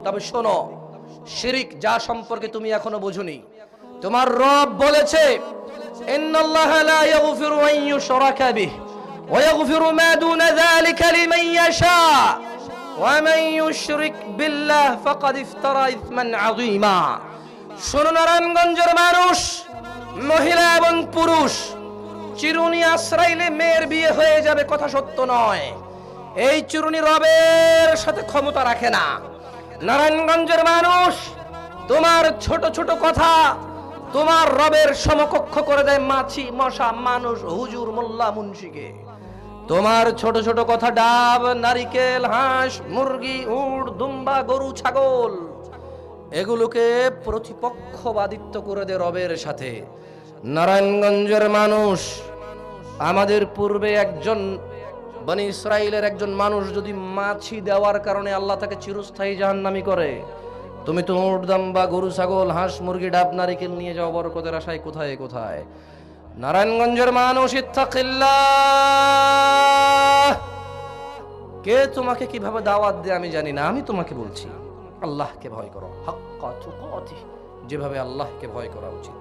তবে শোনো, শিরিক যা সম্পর্কে তুমি এখনো বুঝোনি, তোমার রব বলেছে ইন্নাল্লাহা লা ইয়াগফিরু আন ইউশরাকা বিহি ওয়া ইয়াগফিরু মা দুনা যালিকা লিমান ইয়াশা ওয়া মান ইউশরিক বিল্লাহ ফাকাদ ইফতারা ইসমান আযীমা। শোনো নারায়ণগঞ্জের মানুষ, মহিলা এবং পুরুষ, চিরুনি আশ্রাইলে মেয়ের বিয়ে হয়ে যাবে কথা সত্য নয়। এই চিরুনি রবের সাথে ক্ষমতা রাখে না। নারায়ণগঞ্জের মানুষ, তোমার ছোট ছোট কথা তোমার রবের সমকক্ষ করে দেয় মাছি, মশা, মানুষ, হুজুর, মোল্লা, মুন্সিকে। তোমার ছোট ছোট কথা ডাব, নারিকেল, হাঁস, মুরগি, উট, দুম্বা, গরু, ছাগল, এগুলোকে প্রতিপক্ষবাদিত্ব করে দেয় রবের সাথে। নারায়ণগঞ্জের মানুষ, আমাদের পূর্বে একজন বনি ইসরাইলের একজন মানুষ যদি মাছি দেওয়ার কারণে আল্লাহ তাকে চিরস্থায়ী জাহান্নামী করে, তুমি তো উট, দাম্বা, গরু, ছাগল, হাঁস, মুরগি, ডাব, নারিকেল নিয়ে যাও বরকতের আশায় কোথায় কোথায়। নারায়ণগঞ্জের মানুষ, ইত্তাকিল্লাহ। কে তোমাকে কিভাবে দাওয়াত দেয় আমি জানি না, আমি তোমাকে বলছি আল্লাহকে ভয় করো, হাক্কা তুকাতিহ, যেভাবে আল্লাহকে ভয় করা উচিত।